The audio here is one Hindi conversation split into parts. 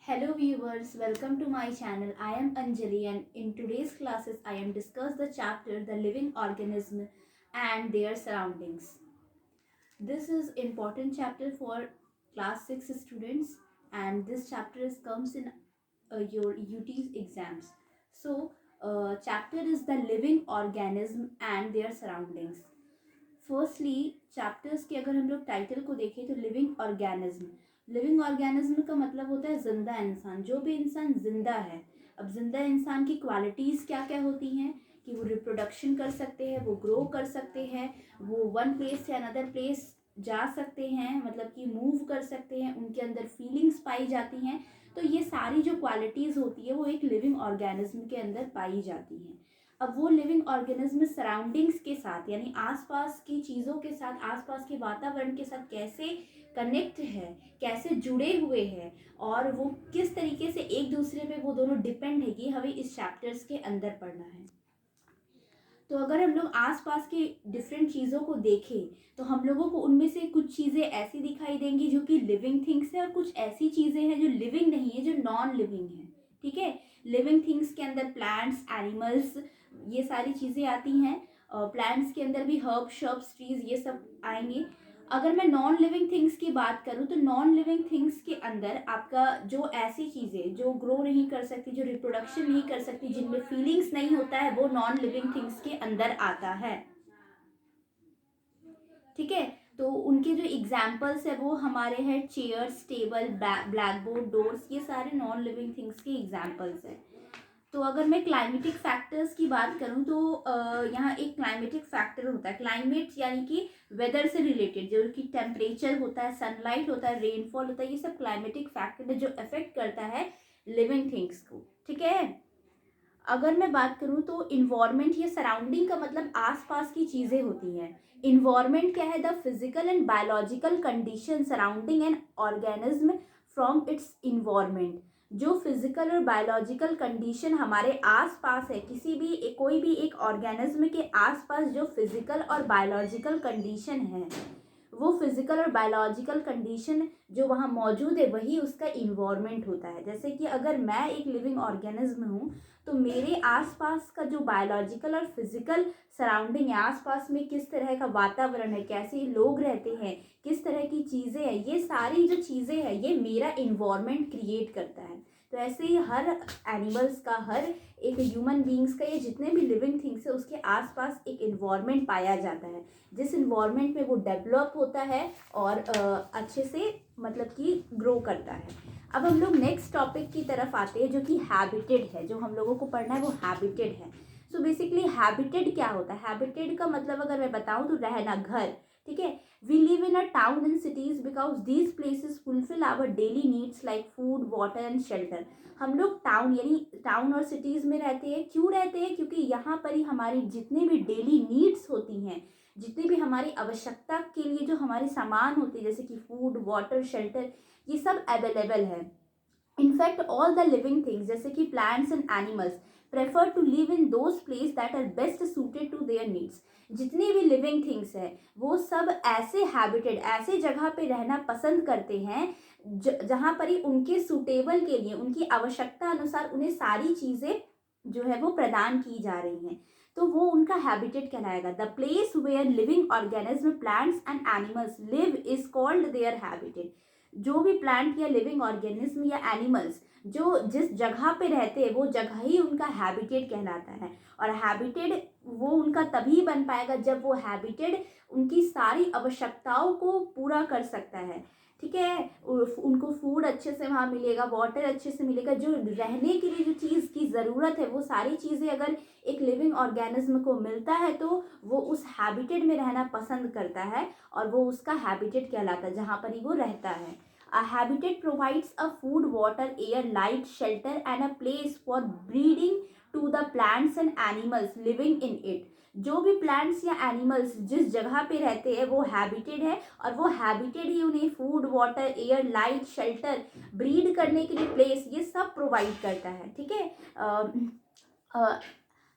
Hello viewers, welcome to my channel. I am Anjali and in today's classes I am discuss the chapter The Living Organism and Their Surroundings. This is important chapter for class 6 students and this chapter comes in your UT's exams. Chapter is The Living Organism and Their Surroundings. Firstly chapters के अगर हम लोग टाइटल को देखें तो लिविंग ऑर्गेनिज्म का मतलब होता है जिंदा इंसान। जो भी इंसान जिंदा है, अब जिंदा इंसान की क्वालिटीज़ क्या क्या होती हैं कि वो रिप्रोडक्शन कर सकते हैं, वो ग्रो कर सकते हैं, वो वन प्लेस से अनदर प्लेस जा सकते हैं, मतलब कि मूव कर सकते हैं, उनके अंदर फीलिंग्स पाई जाती हैं। तो ये सारी जो क्वालिटीज़ होती है वो एक लिविंग ऑर्गेनिज्म के अंदर पाई जाती हैं। अब वो लिविंग ऑर्गेनिज्म सराउंडिंग्स के साथ यानी आसपास की चीज़ों के साथ, आसपास के वातावरण के साथ कैसे कनेक्ट है, कैसे जुड़े हुए हैं और वो किस तरीके से एक दूसरे पे वो दोनों डिपेंड है, ये हमें इस चैप्टर्स के अंदर पढ़ना है। तो अगर हम लोग आसपास के डिफरेंट चीज़ों को देखें तो हम लोगों को उनमें से कुछ चीज़ें ऐसी दिखाई देंगी जो कि लिविंग थिंग्स है और कुछ ऐसी चीज़ें हैं जो लिविंग नहीं है, जो नॉन लिविंग है। ठीक है, लिविंग थिंग्स के अंदर प्लांट्स, एनिमल्स, ये सारी चीज़ें आती हैं। प्लांट्स के अंदर भी हर्ब, शर्ब्स, ट्रीज, ये सब आएंगे। अगर मैं नॉन लिविंग थिंग्स की बात करूँ तो नॉन लिविंग थिंग्स के अंदर आपका जो ऐसी चीज़ें जो ग्रो नहीं कर सकती, जो रिप्रोडक्शन नहीं कर सकती, जिनमें फीलिंग्स नहीं होता है, वो नॉन लिविंग थिंग्स के अंदर आता है। ठीक है, तो उनके जो एग्जाम्पल्स है वो हमारे हैं chairs, table, black board, doors, ये सारे नॉन लिविंग थिंग्स के एग्जाम्पल्स हैं। तो अगर मैं क्लाइमेटिक फैक्टर्स की बात करूं तो यहाँ एक क्लाइमेटिक फैक्टर होता है। क्लाइमेट यानी कि वेदर से रिलेटेड, जो कि टेम्परेचर होता है, सनलाइट होता है, रेनफॉल होता है, ये सब क्लाइमेटिक फैक्टर है जो अफेक्ट करता है लिविंग थिंग्स को। ठीक है, अगर मैं बात करूं तो इन्वायरमेंट या सराउंडिंग का मतलब आसपास की चीज़ें होती हैं। इन्वायरमेंट क्या है? The physical and biological condition surrounding an organism from its environment. जो फिजिकल और बायोलॉजिकल कंडीशन हमारे आसपास है, किसी भी कोई भी एक ऑर्गेनिज्म के आसपास जो फिजिकल और बायोलॉजिकल कंडीशन है, वो फिजिकल और बायोलॉजिकल कंडीशन जो वहाँ मौजूद है वही उसका इन्वायरमेंट होता है। जैसे कि अगर मैं एक लिविंग ऑर्गेनिज्म हूँ तो मेरे आसपास का जो बायोलॉजिकल और फिजिकल सराउंडिंग है, आसपास में किस तरह का वातावरण है, कैसे लोग रहते हैं, किस तरह की चीज़ें हैं, ये सारी जो चीज़ें हैं ये मेरा इन्वायरमेंट क्रिएट करता है। तो ऐसे ही हर एनिमल्स का, हर एक ह्यूमन बींग्स का, ये जितने भी लिविंग थिंग्स है उसके आसपास एक इन्वायरमेंट पाया जाता है, जिस इन्वायरमेंट में वो डेवलप होता है और अच्छे से मतलब कि ग्रो करता है। अब हम लोग नेक्स्ट टॉपिक की तरफ आते हैं जो कि हैबिटेड है। जो हम लोगों को पढ़ना है वो हैबिटेड है। सो बेसिकली हैबिटेड क्या होता है? हैबिटेड का मतलब अगर मैं बताऊं तो रहना, घर। ठीक है, we live in a town and cities because these places fulfil our daily needs like food, water and shelter. हम लोग टाउन यानी टाउन और सिटीज़ में रहते हैं। क्यों रहते हैं? क्योंकि यहाँ पर ही हमारी जितनी भी डेली नीड्स होती हैं, जितनी भी हमारी आवश्यकता के लिए जो हमारे सामान होते हैं, जैसे कि फूड, वाटर, शेल्टर, ये सब अवेलेबल है। In fact all the living things जैसे कि plants and animals prefer to live in those place that are best suited to their needs. जितनी भी लिविंग थिंग्स है वो सब ऐसे हैबिटेड, ऐसे जगह पे रहना पसंद करते हैं जहाँ पर ही उनके सूटेबल के लिए, उनकी आवश्यकता अनुसार उन्हें सारी चीज़ें जो है वो प्रदान की जा रही हैं। तो वो उनका हैबिटेट कहलाएगा। The place where living organism, plants and animals live is called their habitat. जो भी प्लांट या लिविंग ऑर्गेनिज्म या एनिमल्स जो जिस जगह पे रहते हैं वो जगह ही उनका हैबिटेट कहलाता है। और हैबिटेट वो उनका तभी बन पाएगा जब वो हैबिटेट उनकी सारी आवश्यकताओं को पूरा कर सकता है। ठीक है, उनको फूड अच्छे से वहाँ मिलेगा, वाटर अच्छे से मिलेगा, जो रहने के लिए जो चीज़ की ज़रूरत है वो सारी चीज़ें अगर एक लिविंग ऑर्गेनिज्म को मिलता है तो वो उस हैबिटेट में रहना पसंद करता है और वो उसका हैबिटेट कहलाता है जहाँ पर ही वो रहता है। A habitat provides a food, water, air, light, shelter and a place for breeding to the plants and animals living in it. जो भी प्लांट्स या एनिमल्स जिस जगह पे रहते हैं वो हैबिटेड है और वो हैबिटेड ही उन्हें food, water, air, light, shelter, breed करने के लिए प्लेस, ये सब प्रोवाइड करता है। ठीक है,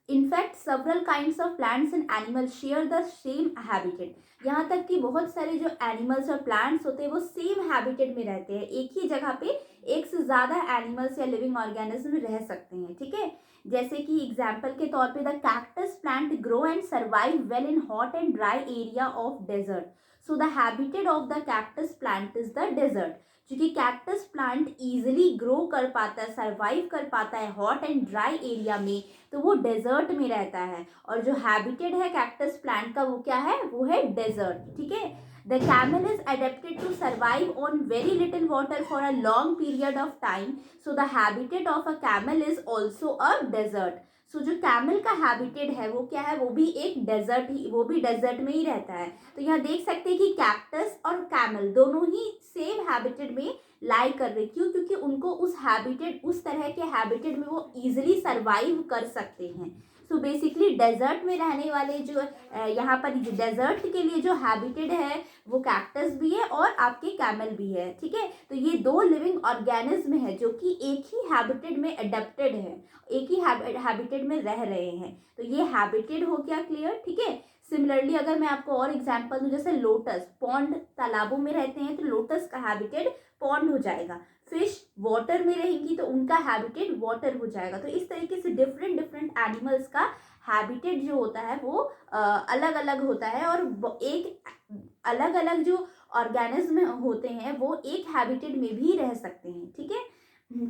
in fact several kinds of plants and animals share the same habitat। यहाँ तक कि बहुत सारे जो एनिमल्स और प्लांट्स होते हैं वो सेम हैबिटेट में रहते हैं, एक ही जगह पे एक से ज़्यादा एनिमल्स या लिविंग ऑर्गेनिज्म रह सकते हैं, ठीक है। जैसे कि एग्जाम्पल के तौर पे the cactus plant grow and survive well in hot and dry area of desert, so the habitat of the cactus plant is the desert. क्योंकि कैक्टस प्लांट इजिली ग्रो कर पाता है, सर्वाइव कर पाता है हॉट एंड ड्राई एरिया में, तो वो डेजर्ट में रहता है। और जो हैबिटेट है कैक्टस प्लांट का वो क्या है, वो है डेजर्ट, ठीक है। The camel is adapted to survive on very little water for a long period of time, so the habitat of a camel is also a desert. So जो कैमल का हैबिटेट है वो क्या है, वो भी एक डेजर्ट ही, वो भी डेजर्ट में ही रहता है। तो यहाँ देख सकते हैं कि कैक्टस और कैमल दोनों ही सेम हैबिटेट में लाई कर रहे। क्यों? क्योंकि उनको उस हैबिटेट, उस तरह के हैबिटेट में वो इजिली सर्वाइव कर सकते हैं। सो बेसिकली डेजर्ट में रहने वाले जो यहाँ पर डेजर्ट के लिए जो हैबिटेट है वो कैक्टस भी है और आपके कैमल भी है, ठीक है। तो ये दो लिविंग ऑर्गेनिज्म है जो कि एक ही हैबिटेट में अडेप्टेड है, एक ही हैबिटेट में रह रहे हैं। तो ये हैबिटेट हो गया क्लियर, ठीक है। सिमिलरली अगर मैं आपको और एग्जांपल दूं, जैसे लोटस पॉन्ड, तालाबों में रहते हैं तो लोटस का हैबिटेट पॉन्ड हो जाएगा। फिश वाटर में रहेंगी तो उनका हैबिटेट वाटर हो जाएगा। तो इस तरीके से डिफरेंट डिफरेंट एनिमल्स का हैबिटेट जो होता है वो अलग अलग होता है, और एक अलग अलग जो ऑर्गेनिज्म होते हैं वो एक हैबिटेट में भी रह सकते हैं, ठीक है।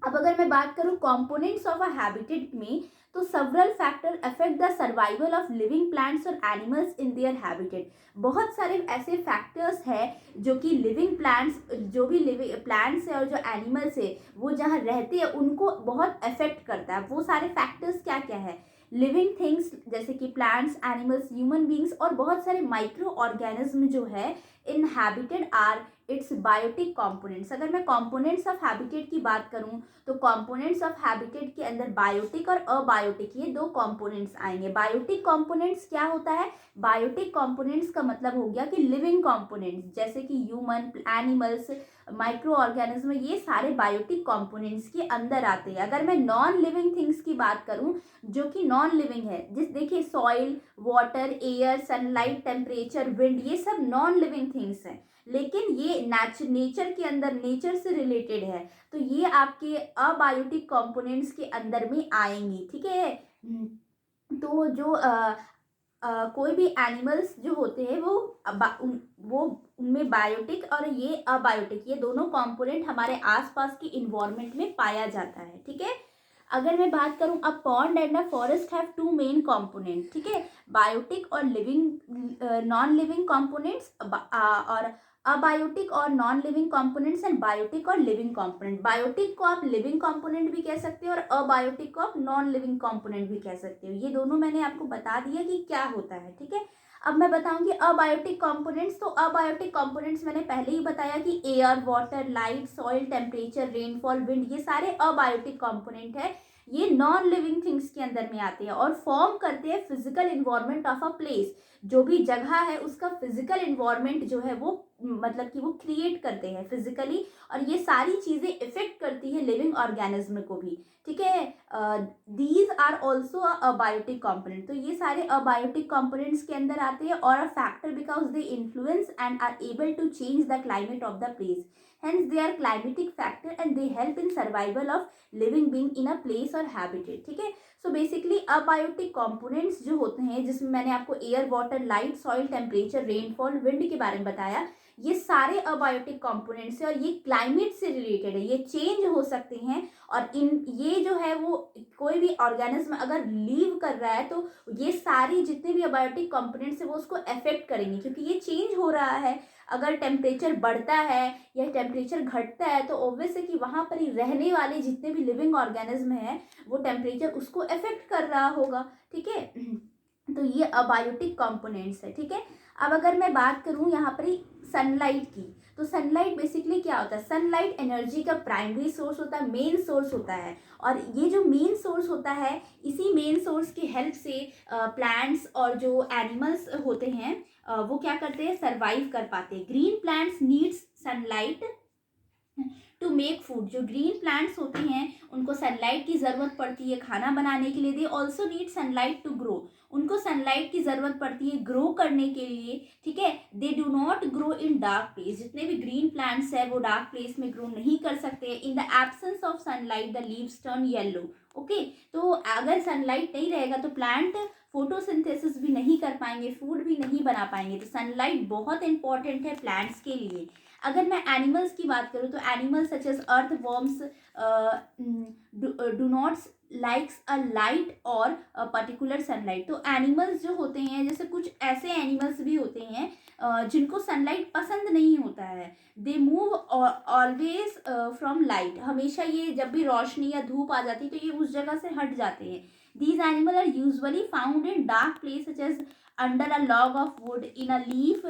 अब अगर मैं बात करूं कंपोनेंट्स ऑफ अ हैबिटेट में, तो several factor affect the survival of living plants और एनिमल्स इन देयर हैबिटेट। बहुत सारे ऐसे फैक्टर्स हैं जो कि लिविंग प्लांट्स, जो भी लिविंग प्लांट्स है और जो एनिमल्स है वो जहाँ रहते हैं उनको बहुत अफेक्ट करता है। वो सारे फैक्टर्स क्या क्या है, लिविंग थिंग्स जैसे कि प्लांट्स, एनिमल्स, ह्यूमन बींग्स और बहुत सारे माइक्रो ऑर्गेनिज्म जो है in habitat are its biotic components. अगर मैं कंपोनेंट्स ऑफ हैबिटेट की बात करूं तो कंपोनेंट्स ऑफ हैबिटेट के अंदर बायोटिक और अबायोटिक ये दो कंपोनेंट्स आएंगे। बायोटिक कंपोनेंट्स क्या होता है, बायोटिक कंपोनेंट्स का मतलब हो गया कि लिविंग कंपोनेंट्स जैसे कि ह्यूमन, एनिमल्स, माइक्रो ऑर्गेनिज्म, ये सारे बायोटिक कंपोनेंट्स के अंदर आते हैं। अगर मैं नॉन लिविंग थिंग्स की बात करूं जो कि नॉन लिविंग है, जिस देखिए soil, water, air, sunlight, temperature, wind, ये सब नॉन लिविंग थिंग्स हैं, लेकिन ये नेचर के अंदर, नेचर से रिलेटेड है, तो ये आपके अबायोटिक कंपोनेंट्स के अंदर में आएंगी, ठीक है। तो जो कोई भी एनिमल्स जो होते हैं वो उनमें बायोटिक और ये अबायोटिक, ये दोनों कंपोनेंट हमारे आसपास के इन्वायरमेंट में पाया जाता है, ठीक है। अगर मैं बात करूं, a pond and a forest have two main component, ठीक है, बायोटिक और लिविंग, नॉन लिविंग कंपोनेंट्स, और अबायोटिक और non living components and biotic और लिविंग कंपोनेंट। बायोटिक को आप लिविंग कंपोनेंट भी कह सकते हो और अबायोटिक को आप नॉन लिविंग कंपोनेंट भी कह सकते हो। ये दोनों मैंने आपको बता दिया कि क्या होता है, ठीक है। अब मैं बताऊंगी अबायोटिक कंपोनेंट्स। तो अबायोटिक कंपोनेंट्स मैंने पहले ही बताया कि air, water, light, soil, temperature, rainfall, wind, ये सारे अबायोटिक कंपोनेंट है। ये नॉन लिविंग थिंग्स के अंदर में आते हैं और फॉर्म करते हैं physical environment of a place. जो भी जगह है उसका फिजिकल इन्वायरमेंट जो है वो मतलब कि वो क्रिएट करते हैं फिजिकली, और ये सारी चीजें इफेक्ट करती है लिविंग ऑर्गेनिज्म को भी, ठीक है। These are also abiotic component. तो ये सारे अबायोटिक कंपोनेंट्स के अंदर आते हैं और a factor because they influence and are able to change the climate of the place, hence they are climatic factor and they help in survival of living being in a place or habitat, ठीक है। सो बेसिकली अबायोटिक कंपोनेंट्स जो होते हैं, जिसमें मैंने आपको air, water, light, soil, temperature, rainfall, wind के बारे में बताया, ये सारे अबायोटिक कंपोनेंट्स है और ये क्लाइमेट से रिलेटेड है, ये चेंज हो सकते हैं। और इन ये जो है वो कोई भी ऑर्गेनिज्म अगर लीव कर रहा है तो ये सारी जितने भी अबायोटिक कंपोनेंट्स है वो उसको अफेक्ट करेंगे, क्योंकि ये चेंज हो रहा है। अगर टेम्परेचर बढ़ता है या टेम्परेचर घटता है तो ऑब्वियस है कि वहाँ पर ही रहने वाले जितने भी लिविंग ऑर्गेनिज्म हैं वो टेम्परेचर उसको अफेक्ट कर रहा होगा, ठीक है। तो ये अबायोटिक कंपोनेंट्स है, ठीक है। अब अगर मैं बात करूँ यहाँ पर ही सनलाइट की, तो सनलाइट बेसिकली क्या होता है, सनलाइट एनर्जी का प्राइमरी सोर्स होता है, मेन सोर्स होता है। और ये जो मेन सोर्स होता है, इसी मेन सोर्स की हेल्प से प्लांट्स और जो एनिमल्स होते हैं वो क्या करते हैं, सर्वाइव कर पाते हैं। Green plants needs sunlight to make food. जो ग्रीन प्लांट्स होते हैं उनको सनलाइट की ज़रूरत पड़ती है खाना बनाने के लिए। They also need sunlight to grow. उनको सनलाइट की ज़रूरत पड़ती है ग्रो करने के लिए, ठीक है। They do not grow in dark place. जितने भी ग्रीन प्लांट्स है वो डार्क प्लेस में ग्रो नहीं कर सकते। In the absence of sunlight the leaves turn yellow. Okay, तो अगर सनलाइट नहीं रहेगा तो प्लांट फोटोसिंथेसिस भी नहीं कर पाएंगे, फूड भी नहीं बना पाएंगे। तो सनलाइट बहुत इंपॉर्टेंट है प्लांट्स के लिए। अगर मैं एनिमल्स की बात करूँ तो animals such as earthworms do not likes a light और पर्टिकुलर सनलाइट। तो एनिमल्स जो होते हैं, जैसे कुछ ऐसे एनिमल्स भी होते हैं जिनको सनलाइट पसंद नहीं होता है। They move always from light. हमेशा ये जब भी रोशनी या धूप आ जाती है तो ये उस जगह से हट जाते हैं। These animal are usually found in dark place such as under a log of wood, in a leaf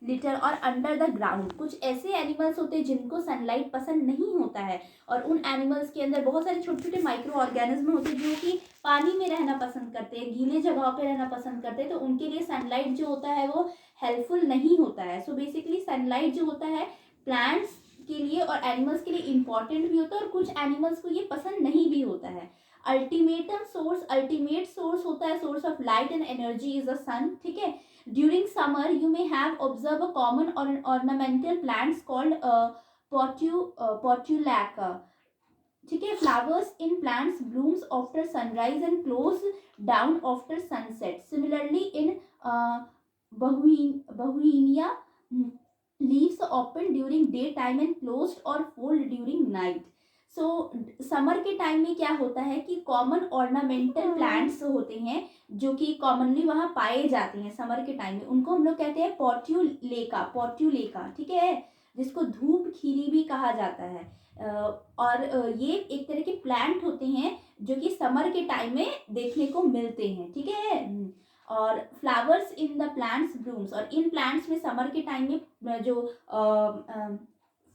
litter और अंडर द ग्राउंड। कुछ ऐसे एनिमल्स होते हैं जिनको सनलाइट पसंद नहीं होता है और उन एनिमल्स के अंदर बहुत सारे छोटे छोटे माइक्रो ऑर्गेनिज्म होते हैं जो कि पानी में रहना पसंद करते हैं, गीले जगहों पे रहना पसंद करते हैं। तो उनके लिए सनलाइट जो होता है वो हेल्पफुल नहीं होता है। सो बेसिकली सनलाइट जो होता है प्लांट्स के लिए और एनिमल्स के लिए इंपॉर्टेंट भी होता है और कुछ एनिमल्स को ये पसंद नहीं भी होता है। अल्टीमेट सोर्स होता है source of light and energy is the sun, ठीक है। During summer you may have observe a common ornamental plants called portulaca, ठीक है। Flowers in plants blooms after sunrise and close down after sunset. Similarly in bauhinia leaves open during daytime and closed or fold during night. So summer के टाइम में क्या होता है कि कॉमन ऑर्नामेंटल प्लांट्स होते हैं जो कि कॉमनली वहाँ पाए जाते हैं समर के टाइम में, उनको हम लोग कहते हैं पोर्ट्यूलेका, ठीक है, जिसको धूप खीरी भी कहा जाता है। और ये एक तरह के प्लांट होते हैं जो कि समर के टाइम में देखने को मिलते हैं, ठीक है। और flowers in the plants blooms, और इन प्लांट्स में समर के टाइम में जो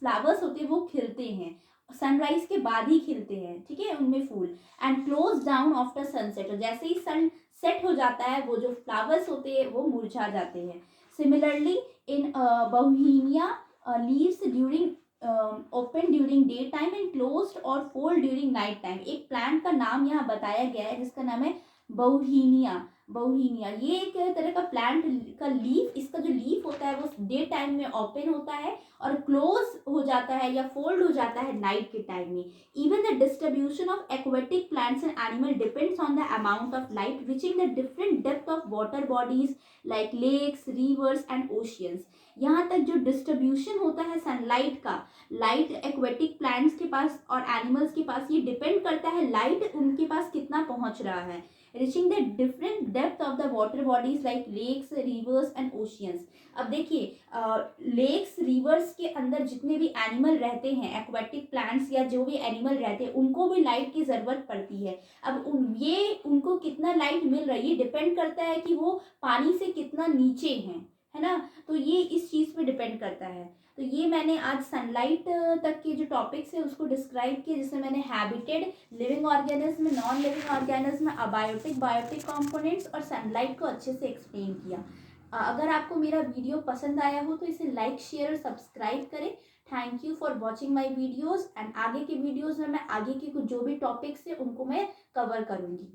फ्लावर्स होते हैं वो खिलते हैं, सनराइज के बाद ही खिलते हैं, ठीक है, उनमें फूल। And close down after sunset, और जैसे ही सन सेट हो जाता है वो जो फ्लावर्स होते हैं वो मुरझा जाते हैं। Similarly in bauhinia leaves during open during day time and closed और फोल्ड ड्यूरिंग नाइट टाइम। एक प्लांट का नाम यहाँ बताया गया है जिसका नाम है बहुइनिया। ये एक तरह का प्लांट का लीफ, इसका जो लीफ होता है वो डे टाइम में ओपन होता है और क्लोज हो जाता है या फोल्ड हो जाता है नाइट के टाइम में। Even the distribution of aquatic plants and animal depends on the amount of light reaching the different depth of water bodies like lakes, rivers and oceans. यहाँ तक जो डिस्ट्रीब्यूशन होता है सनलाइट का, लाइट एक्वेटिक प्लांट्स के पास और एनिमल्स के पास, ये डिपेंड करता है लाइट उनके पास कितना पहुँच रहा है। reaching the different depth of the water bodies like lakes, rivers and oceans। अब देखिए लेक्स, रिवर्स के अंदर जितने भी एनिमल रहते हैं, एक्वेटिक प्लांट्स या जो भी एनिमल रहते हैं, उनको भी लाइट की ज़रूरत पड़ती है। अब उनको कितना लाइट मिल रही है डिपेंड करता है कि वो पानी से कितना नीचे हैं, है ना। तो ये इस चीज़ पे डिपेंड करता है। तो ये मैंने आज सनलाइट तक के जो टॉपिक्स है उसको डिस्क्राइब किया, जिसमें मैंने habitat, living organism, non living organism, abiotic, biotic components और सनलाइट को अच्छे से एक्सप्लेन किया। अगर आपको मेरा वीडियो पसंद आया हो तो इसे लाइक, शेयर और सब्सक्राइब करें। Thank you for watching my videos and आगे के वीडियोज़ में मैं आगे के कुछ जो भी टॉपिक्स है उनको मैं कवर करूँगी।